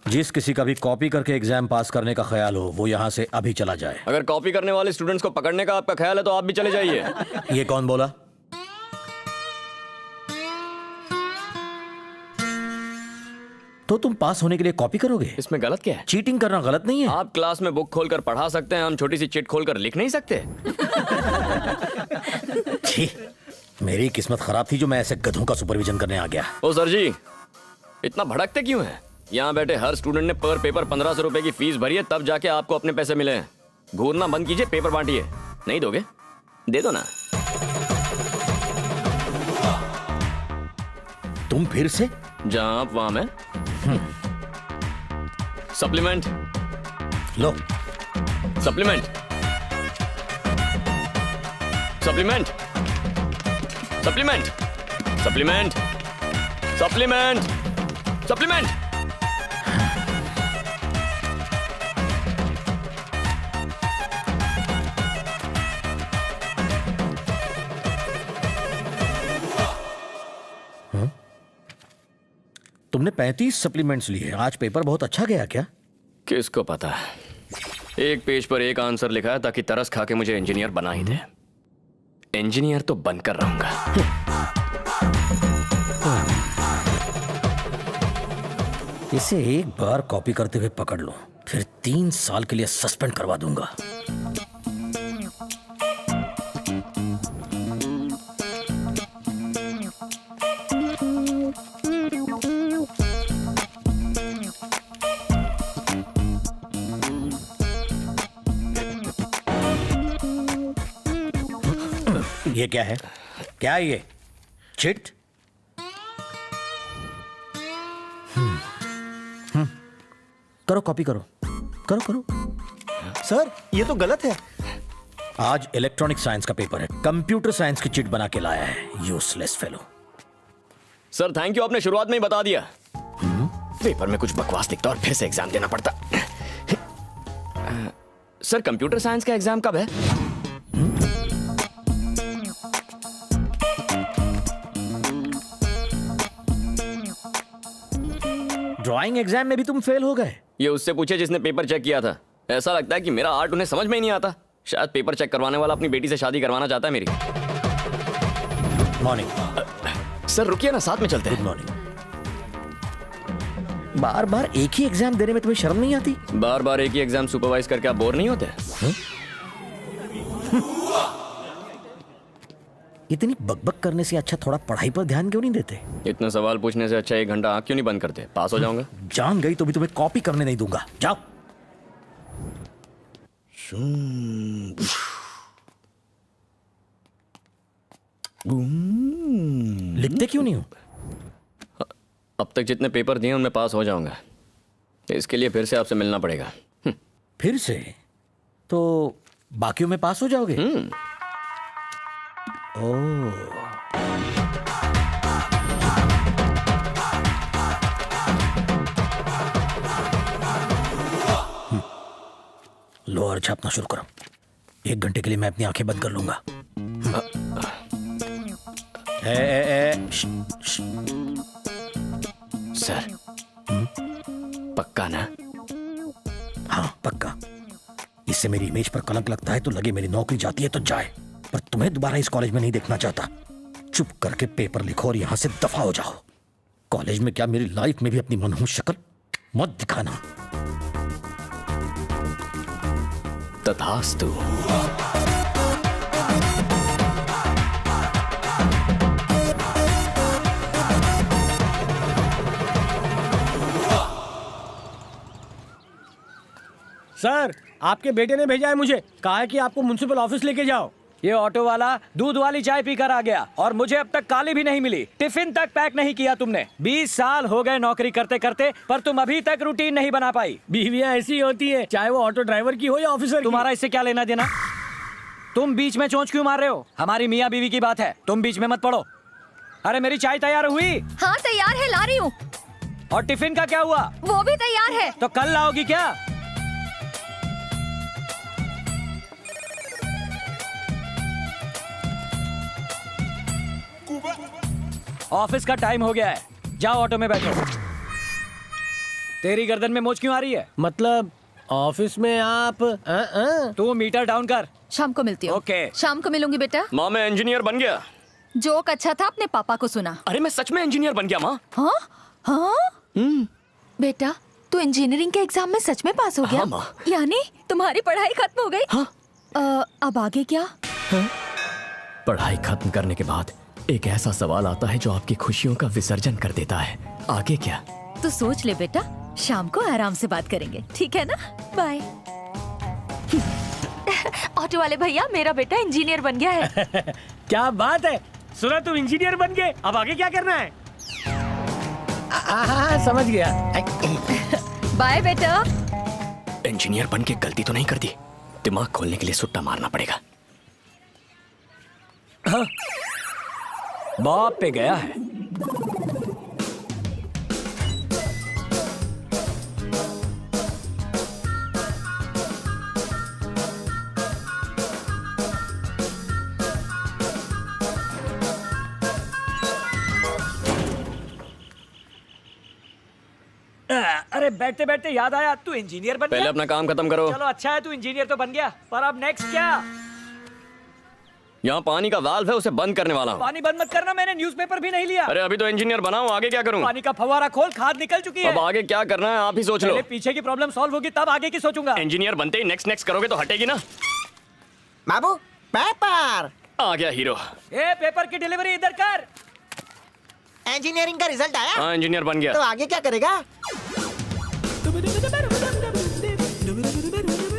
जिस किसी का भी कॉपी करके एग्जाम पास करने का ख्याल हो वो यहाँ से अभी चला जाए। अगर कॉपी करने वाले स्टूडेंट्स को पकड़ने का आपका ख्याल है तो आप भी चले जाइए। ये कौन बोला? तो तुम पास होने के लिए कॉपी करोगे? इसमें गलत क्या है? चीटिंग करना गलत नहीं है। आप क्लास में बुक खोलकर पढ़ा सकते हैं, हम छोटी सी चिट खोलकर लिख नहीं सकते। छी, मेरी किस्मत खराब थी जो मैं ऐसे गधों का सुपरविजन करने आ गया। ओ सर जी, इतना भड़कते क्यों हैं? यहाँ बैठे हर स्टूडेंट ने पर पेपर 1500 रुपए की फीस भरी है, तब जाके आपको अपने पैसे मिले हैं। घूरना बंद कीजिए, पेपर बांटिए। नहीं दोगे? दे दो ना। तुम फिर से? जहां आप वहां मैं। सप्लीमेंट लो। Supplement supplement supplement supplement supplement supplement. तुमने 35 सप्लीमेंट्स लिए। आज पेपर बहुत अच्छा गया क्या? किसको पता है, एक पेज पर एक आंसर लिखा है ताकि तरस खा के मुझे इंजीनियर बना ही दे। इंजीनियर तो बनकर रहूंगा। इसे एक बार कॉपी करते हुए पकड़ लो, फिर 3 साल के लिए सस्पेंड करवा दूंगा। ये क्या है? क्या है ये? चिट? करो, कॉपी करो, करो करो। सर ये तो गलत है। आज इलेक्ट्रॉनिक साइंस का पेपर है, कंप्यूटर साइंस की चिट बना के लाया है। Useless fellow. Sir thank you, आपने शुरुआत में ही बता दिया। पेपर में कुछ बकवास दिखता और फिर से एग्जाम देना पड़ता। सर कंप्यूटर साइंस का एग्जाम कब है? ड्राइंग एग्जाम में भी तुम फेल हो गए? ये उससे पूछे जिसने पेपर चेक किया था। ऐसा लगता है कि मेरा आर्ट उन्हें समझ में ही नहीं आता। शायद पेपर चेक करवाने वाला अपनी बेटी से शादी करवाना चाहता है मेरी। मॉर्निंग। सर रुकिए ना, साथ में चलते गुड हैं। मॉर्निंग। बार बार एक ही एग्जाम देने में तुम्हें शर्म नहीं आती? बार बार एक ही एग्जाम सुपरवाइज करके आप बोर नहीं होते? इतनी बकबक करने से अच्छा थोड़ा पढ़ाई पर ध्यान क्यों नहीं देते? इतने सवाल पूछने से अच्छा 1 घंटा आंख क्यों नहीं बंद करते? पास हो जाऊंगा। जान गई तो भी तुम्हें कॉपी करने नहीं दूंगा। जाओ। लिखते क्यों नहीं हो? अब तक जितने पेपर दिए उनमें पास हो जाऊंगा। इसके लिए फिर से आपसे मिलना पड़ेगा। फिर से? तो बाकियों में पास हो जाओगे? ओह। लो और छापना शुरू करो। 1 घंटे के लिए मैं अपनी आंखें बंद कर लूंगा। सर पक्का ना? हाँ पक्का। इससे मेरी इमेज पर कलंक लगता है तो लगे मेरी नौकरी जाती है तो जाए, पर तुम्हें दोबारा इस कॉलेज में नहीं देखना चाहता। चुप करके पेपर लिखो और यहां से दफा हो जाओ। कॉलेज में क्या मेरी लाइफ में भी अपनी मनहूस शक्ल मत दिखाना। तथास्तु। सर आपके बेटे ने भेजा है मुझे, कहा है कि आपको म्युनिसिपल ऑफिस लेके जाओ। ये ऑटो वाला दूध वाली चाय पीकर आ गया और मुझे अब तक काली भी नहीं मिली। टिफिन तक पैक नहीं किया तुमने। 20 साल हो गए नौकरी करते करते, पर तुम अभी तक रूटीन नहीं बना पाई। बीवियां ऐसी होती है, चाहे वो ऑटो ड्राइवर की हो या ऑफिसर की। तुम्हारा इससे क्या लेना देना? तुम बीच में चोंच क्यों मार रहे हो? हमारी मियाँ बीवी की बात है, तुम बीच में मत पड़ो। अरे मेरी चाय तैयार हुई? हाँ तैयार है, ला रही हूँ। और टिफिन का क्या हुआ? वो भी तैयार है। तो कल लाओगी क्या? ऑफिस का टाइम हो गया है, जाओ ऑटो में बैठो। तेरी गर्दन में मोच क्यों आ रही है? मतलब ऑफिस में आप तू मीटर डाउन कर। शाम को मिलती हूँ। ओके। शाम को मिलूंगी बेटा। माँ मैं इंजीनियर बन गया। जोक अच्छा था, अपने पापा को सुना। अरे मैं सच में इंजीनियर बन गया माँ। हाँ हाँ बेटा, तू इंजीनियरिंग के एग्जाम में सच में पास हो गया? हाँ, माँ। यानी तुम्हारी पढ़ाई खत्म हो गई? हाँ। अब आगे क्या? पढ़ाई खत्म करने के बाद एक ऐसा सवाल आता है जो आपकी खुशियों का विसर्जन कर देता है। आगे क्या? तू सोच ले बेटा, शाम को आराम से बात करेंगे, ठीक है ना? बाय। ऑटो वाले भैया, मेरा बेटा इंजीनियर बन गया है। क्या बात है, सुना तुम इंजीनियर बन गए, अब आगे क्या करना है? हाँ समझ गया। बाय बेटा। इंजीनियर बन के गलती तो नहीं कर दी, दिमाग खोलने के लिए सुट्टा मारना पड़ेगा। बाप पे गया है। अरे बैठते बैठते याद आया, तू इंजीनियर बन पहले गया। अपना काम खत्म करो। चलो अच्छा है, तू इंजीनियर तो बन गया, पर अब नेक्स्ट क्या? यहाँ पानी का वाल्व है, उसे बंद करने वाला हूँ। पानी बंद मत करना, मैंने न्यूज़पेपर भी नहीं लिया। अरे अभी तो इंजीनियर बना हूँ, आगे क्या करूँ? पानी का फव्वारा खोल, खाद निकल चुकी है। अब आगे क्या करना है आप ही सोच लो। पहले पीछे की प्रॉब्लम सॉल्व होगी तब आगे की सोचूंगा। इंजीनियर बनते ही नेक्स्ट नेक्स्ट करोगे तो हटेगी ना। बाबू पेपर। आ गया हीरो। ए पेपर की डिलीवरी इधर कर। इंजीनियरिंग का रिजल्ट आया? हाँ इंजीनियर बन गया। तो आगे क्या करेगा?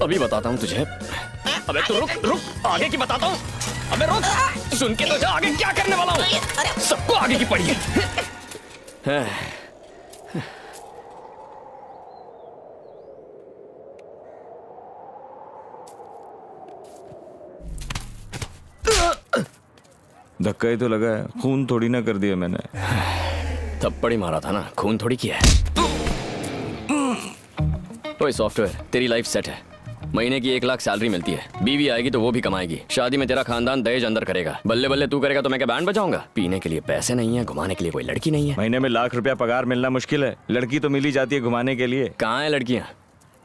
अभी बताता हूँ तुझे। अबे तू रुक रुक, आगे की बताता हूँ। अबे रुक, सुन के तो जा, आगे क्या करने वाला हूँ। सबको आगे की पड़ी है। धक्का ही तो लगा है, खून थोड़ी ना कर दिया मैंने। थप्पड़ ही मारा था ना, खून थोड़ी किया है। ओए सॉफ्टवेयर, तेरी लाइफ सेट है। महीने की 1 लाख सैलरी मिलती है, बीवी आएगी तो वो भी कमाएगी, शादी में तेरा खानदान दहेज अंदर करेगा, बल्ले बल्ले तू करेगा तो मैं क्या बैंड बजाऊंगा? पीने के लिए पैसे नहीं है, घुमाने के लिए कोई लड़की नहीं है। महीने में लाख रुपया पगार मिलना मुश्किल है, लड़की तो मिल ही जाती है घुमाने के लिए। कहाँ है लड़कियाँ?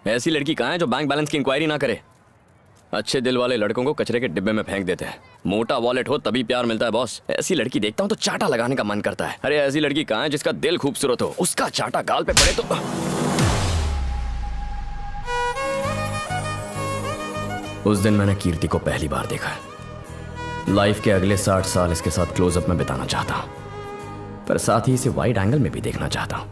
ऐसी लड़की कहाँ है जो बैंक बैलेंस की इंक्वायरी ना करे? अच्छे दिल वाले लड़कों को कचरे के डिब्बे में फेंक देते हैं। मोटा वॉलेट हो तभी प्यार मिलता है बॉस। ऐसी लड़की देखता हूँ तो चाटा लगाने का मन करता है। अरे ऐसी लड़की कहाँ है जिसका दिल खूबसूरत हो, उसका चाटा गाल पे पड़े तो। उस दिन मैंने कीर्ति को पहली बार देखा। लाइफ के अगले 60 साल इसके साथ क्लोजअप में बिताना चाहता हूं, पर साथ ही इसे वाइड एंगल में भी देखना चाहता हूं।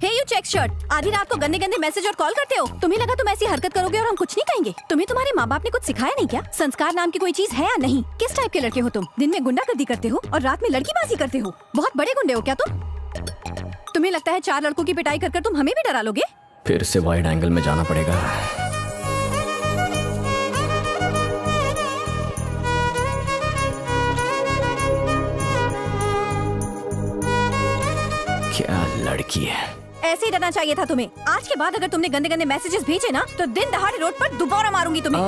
हे यू चेक शर्ट, आधी रात को गंदे गंदे मैसेज और कॉल करते हो। तुम्हें लगा तुम ऐसी हरकत करोगे और हम कुछ नहीं कहेंगे? तुम्हें तुम्हारे माँ बाप ने कुछ सिखाया नहीं क्या? संस्कार नाम की कोई चीज है या नहीं? किस टाइप के लड़के हो तुम? दिन में गुंडागर्दी करते हो और रात में लड़कीबाजी करते हो। बहुत बड़े गुंडे हो क्या तुम? तुम्हें लगता है 4 लड़कों की पिटाई कर तुम हमें भी डरा लोगे? फिर से वाइड एंगल में जाना पड़ेगा। क्या लड़की है। ऐसे ही डरना चाहिए था तुम्हें। आज के बाद अगर तुमने गंदे गंदे मैसेजेस भेजे ना तो दिन दहाड़े रोड पर दोबारा मारूंगी तुम्हें।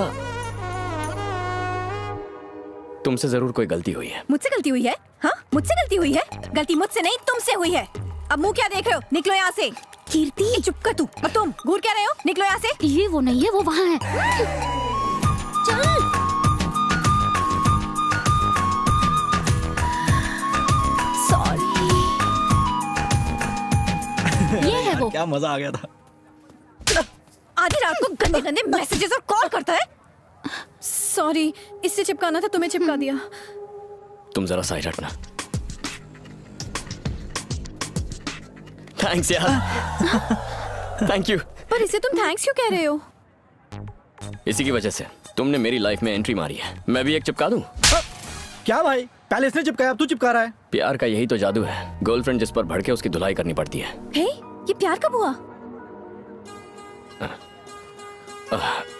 तुमसे जरूर कोई गलती हुई है। मुझसे गलती हुई है? हाँ मुझसे गलती हुई है। गलती मुझसे नहीं तुमसे हुई है। अब मुंह क्या देख रहे हो? निकलो यहाँ से। कीर्ति चुप कर तू। और तुम घूर क्या रहे हो? निकलो यहाँ से। ये वो नहीं है, वो वहाँ है। चल। सॉरी। ये है वो। क्या मजा आ गया था। आधी रात को गंदे गंदे मैसेजेस और कॉल करता है। सॉरी, इससे चिपकाना था, तुम्हें चिपका दिया। तुम जरा साइड हटना। थैंक्स यार। Thank you. पर इसे तुम थैंक्स क्यों कह रहे हो? इसी की वजह से तुमने मेरी लाइफ में एंट्री मारी है। मैं भी एक चिपका दूं? क्या भाई, पहले इसने चिपकाया अब तू चिपका रहा है। प्यार का यही तो जादू है। गर्लफ्रेंड जिस पर भड़के उसकी धुलाई करनी पड़ती है। हे, ये प्यार कब हुआ?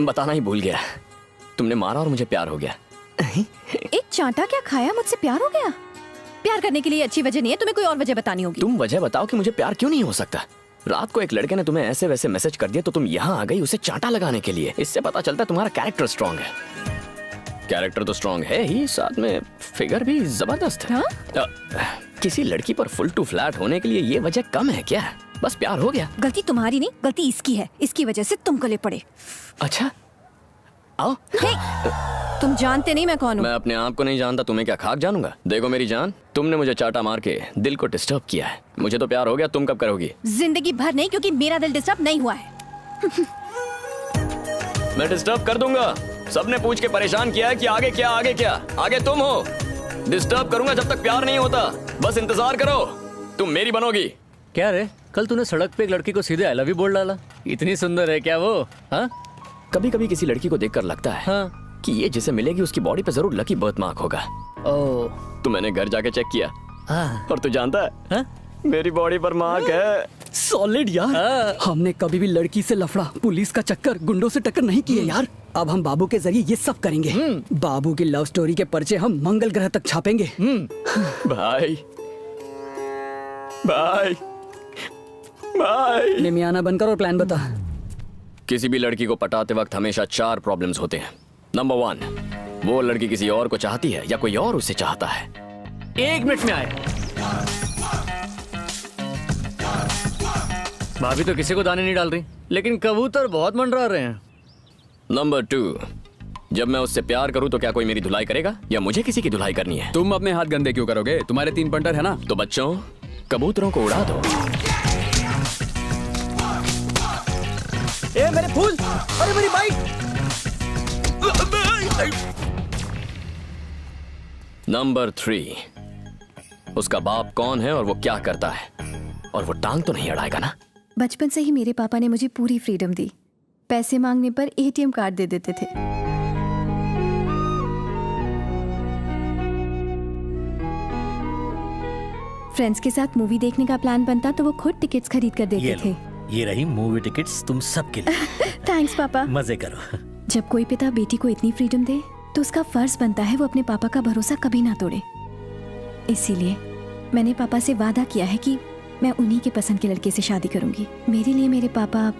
बताना ही भूल गया। तुमने मारा और मुझे प्यार हो गया। एक चांटा क्या खाया मुझसे प्यार हो गया? प्यार करने के लिए अच्छी वजह नहीं है, तुम्हें कोई और वजह बतानी होगी। तुम वजह बताओ कि मुझे प्यार क्यों नहीं हो सकता। रात को एक लड़के ने तुम्हें ऐसे वैसे मैसेज कर दिया तो तुम यहाँ आ गई उसे चांटा लगाने के लिए। इससे पता चलता है तुम्हारा कैरेक्टर स्ट्रांग है। कैरेक्टर तो स्ट्रांग है ही, साथ में फिगर भी जबरदस्त है। किसी लड़की पर फुल टू फ्लैट होने के लिए ये वजह कम है क्या? बस प्यार हो गया। गलती तुम्हारी नहीं, गलती इसकी है। इसकी वजह से तुम गले पड़े। अच्छा आओ। हे, तुम जानते नहीं मैं कौन हूँ। मैं अपने आप को नहीं जानता, तुम्हें क्या खाक जानूंगा। देखो मेरी जान, तुमने मुझे चाटा मार के दिल को डिस्टर्ब किया है। मुझे तो प्यार हो गया, तुम कब करोगी? जिंदगी भर नहीं, क्योंकि मेरा दिल डिस्टर्ब नहीं हुआ है। मैं डिस्टर्ब कर दूंगा। सबने पूछ के परेशान किया है कि आगे क्या आगे क्या। आगे तुम हो। डिस्टर्ब करूंगा जब तक प्यार नहीं होता। बस इंतजार करो, तुम मेरी बनोगी। क्या रे, कल तूने सड़क पे एक लड़की को सीधे आई लव यू बोल डाला। इतनी सुंदर है क्या वो? हाँ कभी कभी किसी लड़की को देखकर लगता है हाँ। कि ये जिसे मिलेगी उसकी बॉडी पे जरूर लकी बर्थ मार्क होगा। ओ तो मैंने घर जाके चेक किया हाँ। और तू जानता है हाँ? मेरी बॉडी पर मार्क है। सॉलिड यार। हमने कभी भी लड़की से लफड़ा, पुलिस का चक्कर, गुंडों से टक्कर नहीं किए यार। अब हम बाबू के जरिए ये सब करेंगे। बाबू की लव स्टोरी के पर्चे हम मंगल ग्रह तक छापेंगे। भाई भाई भाई निमियाना बनकर और प्लान बता। किसी भी लड़की को पटाते वक्त हमेशा 4 प्रॉब्लम्स होते हैं। नंबर 1, वो लड़की किसी और को चाहती है या कोई और उसे चाहता है। 1 मिनट में आए। भाभी तो किसी को दाने नहीं डाल रही, लेकिन कबूतर बहुत मंडरा रहे हैं। नंबर 2, जब मैं उससे प्यार करूं तो क्या कोई मेरी धुलाई करेगा या मुझे किसी की धुलाई करनी है? तुम अपने हाथ गंदे क्यों करोगे? तुम्हारे 3 पंटर है ना। तो बच्चों, कबूतरों को उड़ा दो। ए मेरे फूल, अरे मेरी बाइक। नंबर 3, उसका बाप कौन है और वो क्या करता है, और वो टांग तो नहीं अड़ाएगा ना? बचपन से ही मेरे पापा ने मुझे पूरी फ्रीडम दी। पैसे मांगने पर एटीएम कार्ड दे देते थे। फ्रेंड्स के साथ मूवी देखने का प्लान बनता तो वो खुद टिकट्स खरीद कर देते थे। ये रही मूवी टिकट्स तुम सबके लिए। थैंक्स पापा। मजे करो। जब कोई पिता बेटी को इतनी फ्रीडम दे तो उसका फर्ज बनता है वो अपने पापा का भरोसा कभी ना तोड़े। इसीलिए मैंने पापा से वादा किया है कि मैं उन्हीं के पसंद के लड़के से शादी करूंगी। मेरे लिए मेरे पापा